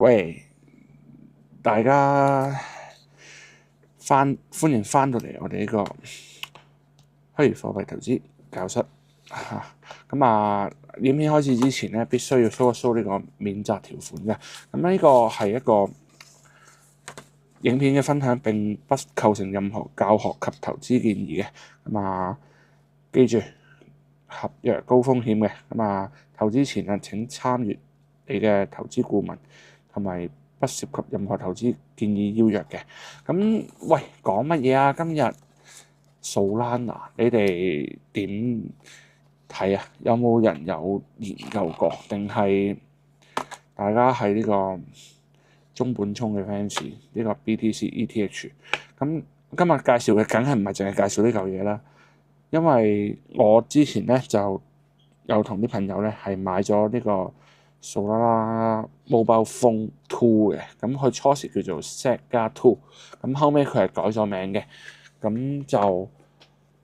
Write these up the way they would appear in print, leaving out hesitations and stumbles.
喂，大家歡迎翻到嚟我哋呢個虛擬貨幣投資教室。咁影片開始之前咧，必須要 show 一 show 呢個免責條款嘅。咁呢個係一個影片嘅分享，並不構成任何教學及投資建議嘅。記住合約高風險嘅。投資前請參閱你嘅投資顧問，同埋不涉及任何投資建議邀約嘅。喂，講乜嘢啊？今日 Solana 你哋點睇啊？有冇人有研究過？定係大家係呢個中本聰嘅 fans？呢個 BTC ETH。咁今日介紹嘅梗係唔係淨係介紹呢嚿嘢啦，因為我之前咧就有同啲朋友咧係買咗呢個 Solana Mobile Phone 2嘅。咁佢初時叫做 Saga 2，咁後尾佢係改咗名嘅。咁就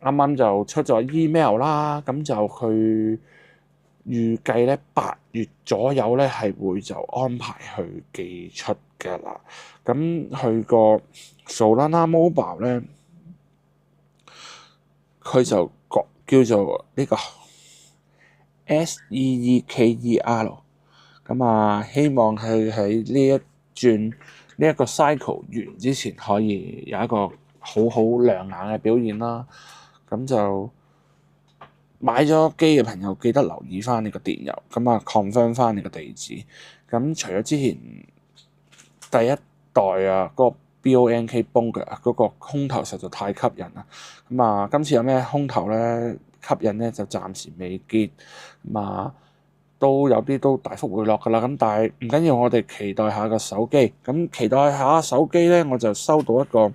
啱啱就出咗 email 啦，咁就佢預計咧8月左右咧係會就安排去寄出㗎啦。咁佢個 Solana Mobile 咧，佢就叫做呢個 SEEKER。希望佢喺呢一個 cycle 完之前，可以有一個好亮眼嘅表現啦。咁就買咗機嘅朋友記得留意翻你個電郵，confirm 翻你個地址。咁除咗之前第一代嗰個 BONK 崩嘅嗰個空頭實在太吸引啦。今次有咩空頭咧吸引咧，就暫時未見。都有啲都大幅回落㗎啦。但係唔緊要，我哋期待下個手機。期待下手機咧，我就收到一個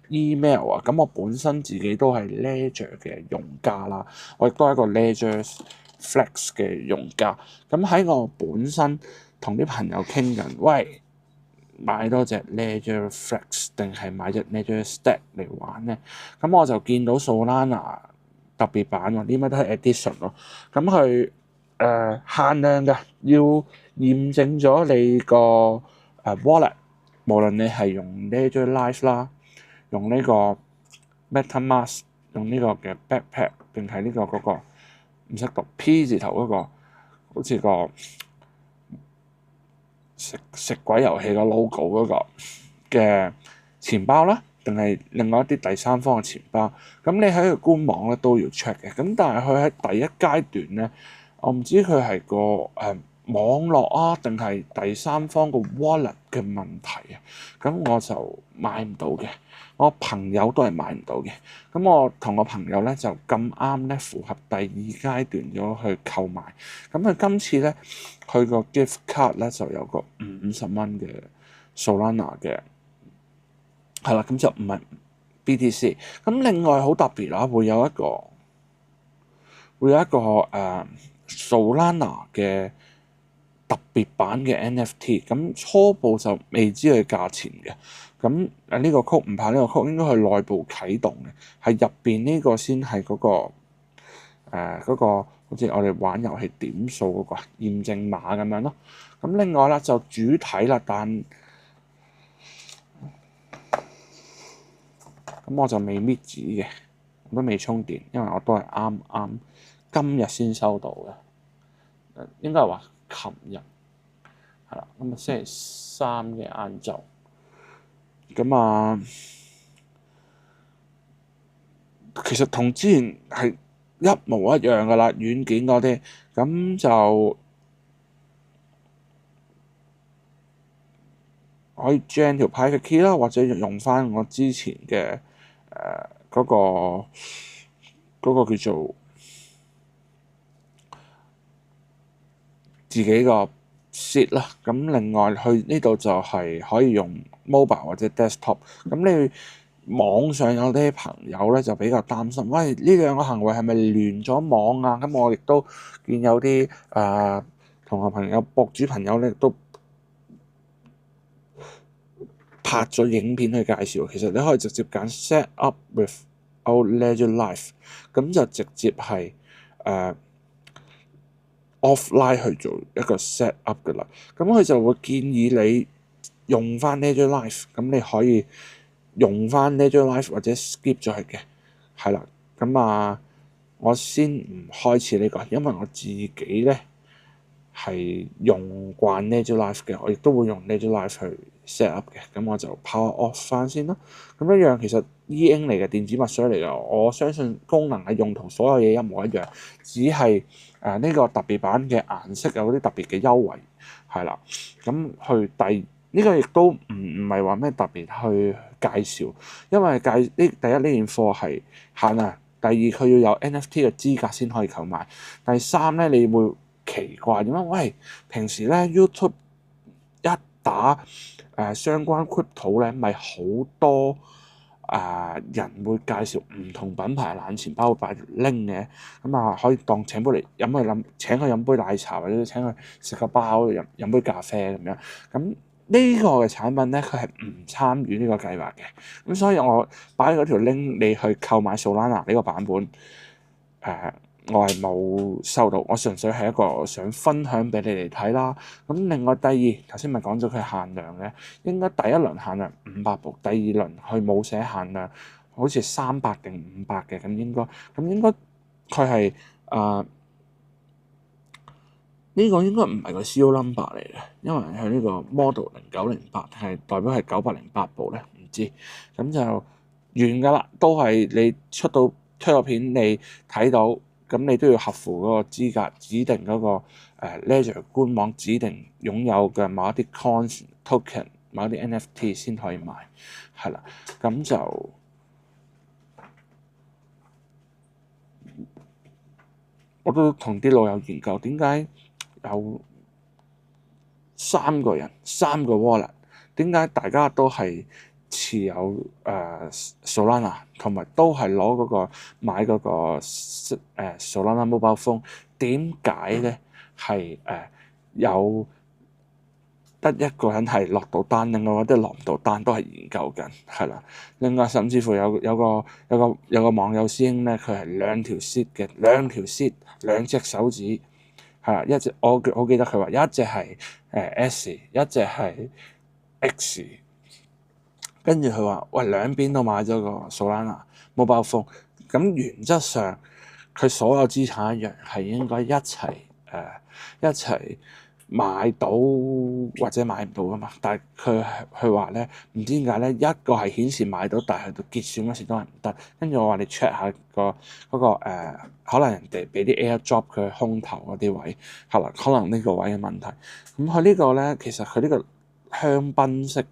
email 啊。我本身自己都係 Ledger 嘅用家啦，我亦都係一個 Ledger Flex 嘅用家。喺我本身同啲朋友傾緊，喂，買多隻 Ledger Flex 定係買隻 Ledger Stack 嚟玩咧？我就見到 Solana 特別版喎，Limited Edition 咯。佢限量嘅，要驗證咗你個wallet，無論你係用 Ledger Live 啦，用呢個 MetaMask， 用呢個嘅 Backpack， 定係呢個嗰個唔識讀 P 字頭嗰個，好似個食鬼遊戲個 logo 嗰個嘅錢包啦，定係另外一啲第三方嘅錢包。你喺個官網咧都要 check 嘅。但係佢喺第一階段咧，我唔知佢係個網絡啊，定係第三方個 wallet 嘅問題啊。我就買唔到嘅，我朋友都係買唔到嘅。我同我朋友咧就咁啱咧符合第二階段咗去購買。佢今次咧佢個 gift card 咧就有個50蚊嘅 Solana 嘅，係啦，咁就唔係 BTC。另外好特別啦，會有一個Solana 嘅特別版嘅 NFT。初步就未知佢價錢嘅。呢個曲唔怕，呢個曲應該係內部啟動嘅，係入邊呢個先係嗰個好似我哋玩遊戲點數嗰個驗證碼咁樣咯。另外啦就主體啦，但我就未搣紙嘅，我都未充電，因為我都係啱啱今日先收到嘅，應該係話琴日係啦。星期三嘅晏晝，其實同之前係一模一樣噶啦，軟件嗰啲就可以 gen 條 private key 啦，或者用翻我之前嘅嗰個叫做自己個 seed 啦。另外去呢度就係可以用 mobile 或者 desktop。你網上有啲朋友咧就比較擔心，喂，呢兩個行為係咪聯咗網啊？我亦都見有啲同學朋友、博主朋友咧都拍咗影片去介紹。其實你可以直接揀 set up with Ledger Live，就直接係 offline 去做一個 set up 噶啦。咁佢就會建議你用翻 Ledger Live，咁你可以用翻 Ledger Live 或者 skip 咗佢嘅，係啦。咁我先唔開始呢個，因為我自己咧係用慣 Ledger Live 嘅，我亦都會用 Ledger Live 去 set up 嘅。咁我就 power off 翻先啦。咁一樣其實 E-Ink 嚟嘅電子墨水嚟嘅，我相信功能嘅用途所有嘢一模一樣，只係呢個特別版嘅顏色有啲特別嘅優惠，係啦。咁去呢個亦都唔係話咩特別去介紹，因為第一呢件貨係限量，第二佢要有 NFT 嘅資格先可以購買，第三咧你會奇怪點解？喂，平時咧 YouTube 一打相關 crypto 咧，咪好多人會介紹唔同品牌冷錢包會擺條 link 嘅，可以當請佢飲杯奶茶或者請佢食個包飲杯咖啡咁樣。咁呢個嘅產品咧，佢係唔參與呢個計劃嘅。咁所以我擺嗰條 link 你去購買 Solana 呢個版本，我係冇收到，我純粹係一個想分享俾你哋睇啦。咁另外第二頭先咪講咗佢係限量嘅，應該第一輪限量500部，第二輪佢冇寫限量，好似300定500嘅，咁應該佢係呢個應該唔係個 CO number 嚟嘅，因為佢呢個 model 0908係代表係9808部咧，唔知咁就完㗎啦，都係你推個片你睇到。咁你都要合乎嗰個資格，指定嗰個Ledger 官網指定擁有嘅某一啲 coins token、某一啲 NFT 先可以買，係啦。咁就我都同啲老友研究，點解有3個人3個 wallet，點解大家都係持有Solana， 同埋都係攞嗰個買嗰個Solana mobile phone， 點解咧係有得一個人係落到單，另外嗰啲落唔到單，都係研究緊，係啦。另外甚至乎有個網友師兄咧，佢係2條 seed 嘅，2條 seed 2隻手指係啦，一隻我記得佢話一隻係S， 一隻係 X。跟住佢話：喂，兩邊都買咗個 Solana mobile phone，咁原則上佢所有資產一樣係應該一齊買到或者買唔到噶嘛。但係佢話咧，唔知點解咧，一個係顯示買到，但係到結算嗰時都係唔得。跟住我話你 check 下嗰個可能人哋俾啲 airdrop 佢空投嗰啲位，可能呢個位嘅問題。咁佢呢個咧，其實佢呢個香檳色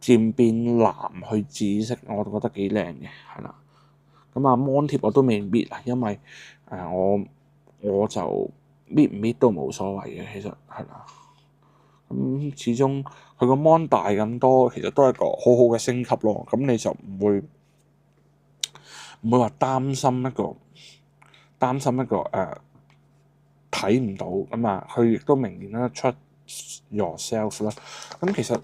漸變藍去紫色，我都覺得幾靚嘅，係啦。mon 貼我都未搣啊，因為我就搣唔搣都冇所謂嘅，其實係啦。咁始終佢個 mon 大咁多，其實都係一個好好嘅升級咯。咁你就唔會話擔心一個睇唔到佢亦都明顯得出 yourself 啦。咁其實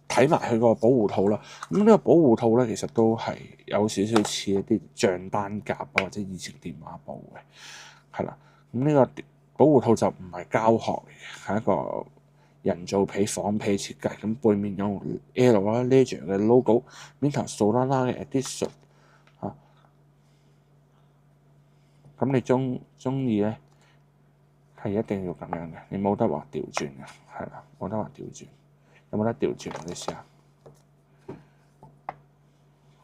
睇埋佢個保護套啦，咁呢個保護套咧，其實都係有少少似一啲帳單夾或者以前電話簿嘅，係啦。咁呢個保護套就唔係膠殼嚟嘅，係一個人造皮仿皮設計。咁背面有 L 啦 Ledger 嘅 logo， 面頭 Solana 嘅 edition 嚇。咁你中意咧，係一定要咁樣嘅，你冇得話調轉嘅，係啦，冇得話調轉。有冇得調轉？你試下，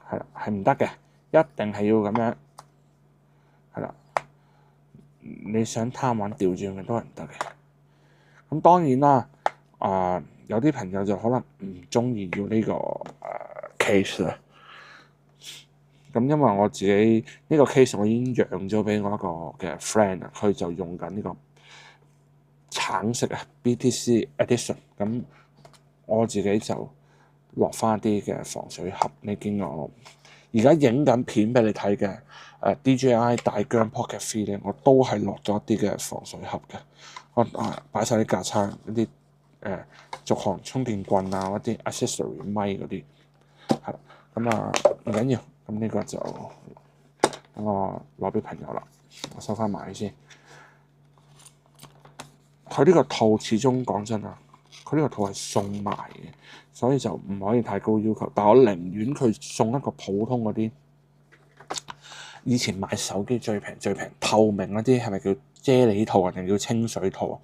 係啦，係唔得嘅，一定係要咁樣，係啦。你想貪玩調轉嘅都係唔得嘅。咁當然啦，有啲朋友就可能唔中意要呢個case 啦。咁因為我自己呢個 case 我已經讓咗俾我一個嘅 friend 啦，佢就用緊呢個橙色BTC Edition。咁我自己就落翻啲嘅防水盒，你見我而家影緊片俾你睇嘅DJI 大疆 Pocket 3咧，我都係落咗啲嘅防水盒嘅。我擺晒啲架撐、嗰啲續航充電棍嗰啲 accessory 咪嗰啲，係啦。唔緊要，咁呢個就等我攞俾朋友啦，我收翻埋先。佢呢個套始終講真啊，佢呢個套係送埋嘅，所以就唔可以太高要求。但我寧願佢送一個普通嗰啲，以前買手機最平透明嗰啲係咪叫啫喱套啊，定叫清水套啊？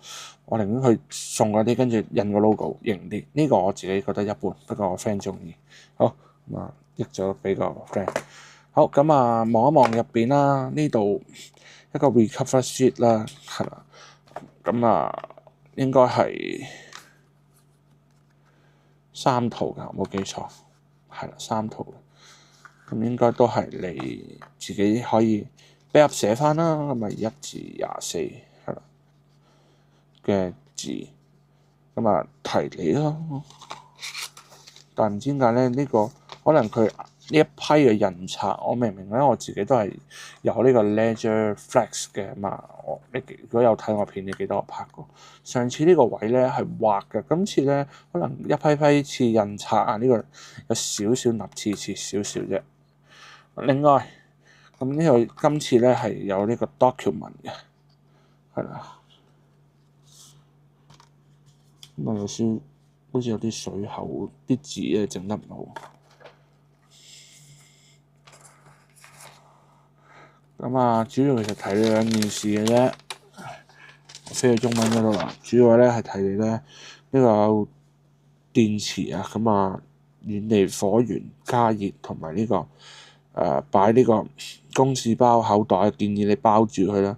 我寧願佢送嗰啲，跟住印個 logo 型啲。呢個我自己覺得一般，不過我 friend 中意。好咁啊，益咗俾個 friend。好咁啊，望一望入邊啦，呢度一個 recover sheet 啦，係啦。咁啊，應該係3套㗎，我冇記錯，係啦3套。咁應該都係你自己可以 backup 寫翻啦。咁啊1至24係啦嘅字，咁啊提你咯。但唔知點解咧？呢個可能佢呢一批嘅印刷，我明明咧我自己都係有呢個 Ledger Flex 嘅嘛。你如果有睇我片，你記得我拍過。上次呢個位咧係畫嘅，今次咧可能一批次印刷啊，呢個有少少立次少少啫。另外，咁呢個今次咧係有呢個 document 嘅，係啦。咁啊有少好似有啲水口，啲字咧整得唔好。咁啊，主要其實睇2件事嘅啫。我飛去中文嗰度啦，主要咧係睇你咧呢個電池啊，咁啊遠離火源加熱同埋呢個擺呢個公事包口袋，建議你包住佢啦。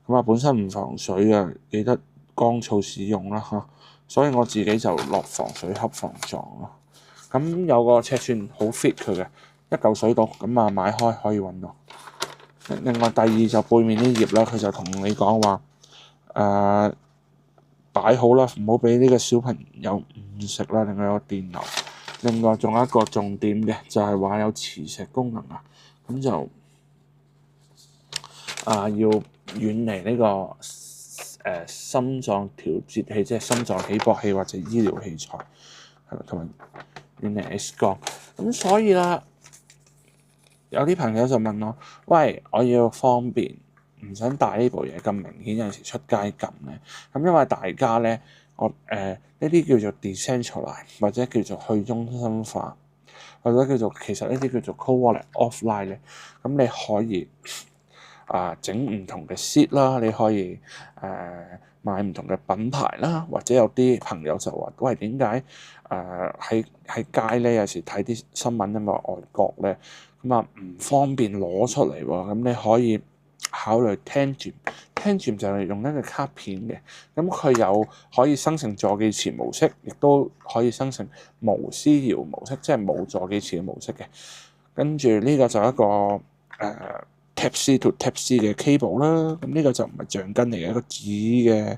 咁啊本身唔防水嘅，記得乾燥使用啦嚇。所以我自己就落防水盒防撞咯。咁有個尺寸好 fit 佢嘅，一嚿水度，咁啊買開可以揾到。另外第二就背面啲頁啦，佢就同你講話擺好啦，唔好俾呢個小朋友誤食啦，另外有個電流。另外仲有一個重點嘅，就係話有磁石功能啊，咁就要遠離呢個心臟調節器，即係心臟起搏器或者醫療器材，係同埋遠離 X 光。咁所以啦，有啲朋友就問我：喂，我要方便，唔想帶呢部嘢咁明顯，有陣時出街撳咧。咁因為大家咧，我呢啲叫做 decentralize 或者叫做去中心化，或者叫做其實呢啲叫做 cold wallet offline 咧。咁你可以整唔同嘅 seed 啦，你可以買唔同嘅品牌啦，或者有啲朋友就話：喂，點解喺街咧有時睇啲新聞因為外國咧咁啊唔方便攞出嚟喎？咁你可以考慮 Tangent 就係用一個卡片嘅，咁佢有可以生成助記詞模式，亦都可以生成無私搖模式，即係冇助記詞嘅模式嘅。跟住呢個就一個Type C to Type C 嘅 cable 啦，咁呢個就唔係橡筋嚟嘅，一個紙嘅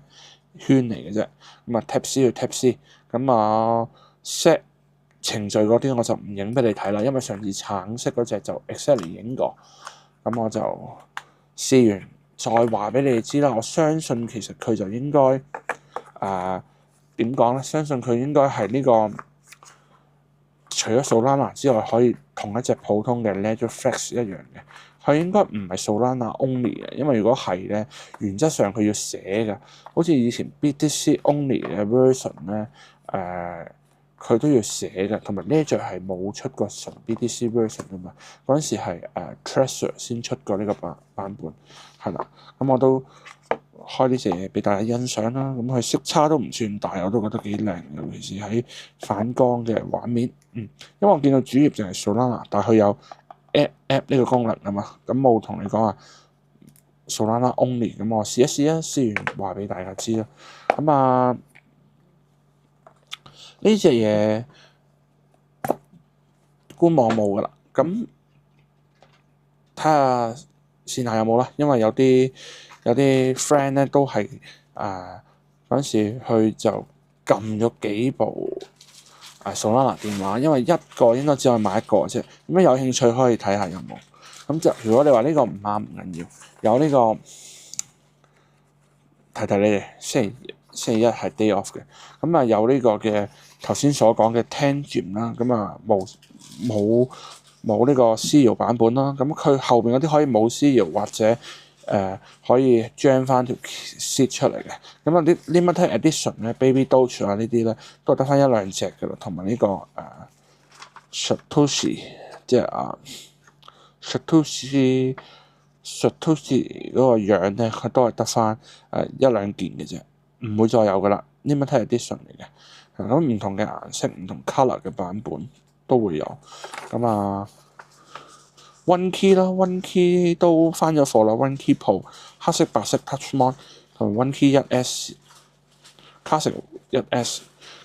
圈嚟嘅啫。咁啊 Type C to Type C，咁啊 set 程序嗰啲我就唔影俾你睇啦，因為上次橙色嗰隻就 exactly 影過，咁我就試完再話俾你哋知啦。我相信其實佢就應該點講咧？相信佢應該係呢個除咗 Solana 之外，可以同一隻普通嘅 Ledger Flex 一樣嘅。佢應該唔係 Solana only 嘅，因為如果係咧，原則上佢要寫嘅，好似以前 BTC only 嘅 version 咧，佢都要寫嘅，同埋 Ledger 係冇出過純 BTC version 噶嘛，嗰陣時係Trezor 先出過呢個版本，係啦，咁我都開呢隻嘢俾大家欣賞啦，咁佢色差都唔算大，我都覺得幾靚，尤其是喺反光嘅畫面，因為我見到主頁就係 Solana，但係佢有app 呢個功能啊嘛，咁冇同你講話 Solana only，咁我試一試啊，試完話俾大家知啦。咁啊呢隻嘢官網冇噶啦，咁睇下線下有冇啦，因為有啲 friend 咧都係嗰陣時佢就撳咗幾部Solana 電話，因為一個應該只可以買一個啫。咁有興趣可以睇下有冇。咁就如果你話呢個唔啱唔緊要，有呢個提你哋星期一係 day off 嘅。咁啊有呢個嘅頭先所講嘅 Tangent 啦，咁啊冇呢個私搖版本啦。咁佢後邊嗰啲可以冇私搖或者可以 jam 翻條 seat 出嚟嘅。咁啊啲 limited edition 咧 Baby Doge 啊呢啲咧都係得翻一兩隻嘅啦，同埋呢個Satoshi 即係Satoshi 嗰個樣咧，佢都係得翻一兩件嘅啫，唔會再有噶啦。limited edition 嚟嘅，咁唔同嘅顏色、唔同 colour 嘅版本都會有。咁One Key 啦，One Key 都翻咗貨啦。One Key Pro 黑色、白色 Touch Mod 同 One Key 1S Classic 1S，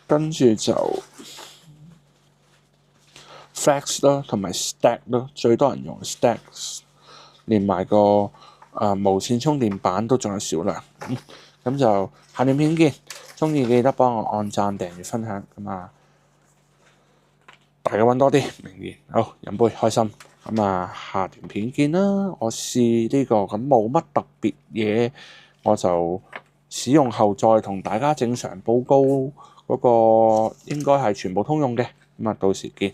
跟住就 Flex 啦，同埋 Stack 啦，最多人用 Stack， 連埋個無線充電板都仲有少量。咁就下段片見，中意記得幫我按讚、訂閱、分享。咁大家揾多啲明言，好飲杯開心。下段片見啦。我試呢個咁冇乜特別嘢，我就使用後再同大家正常報告嗰個應該係全部通用嘅。到時見。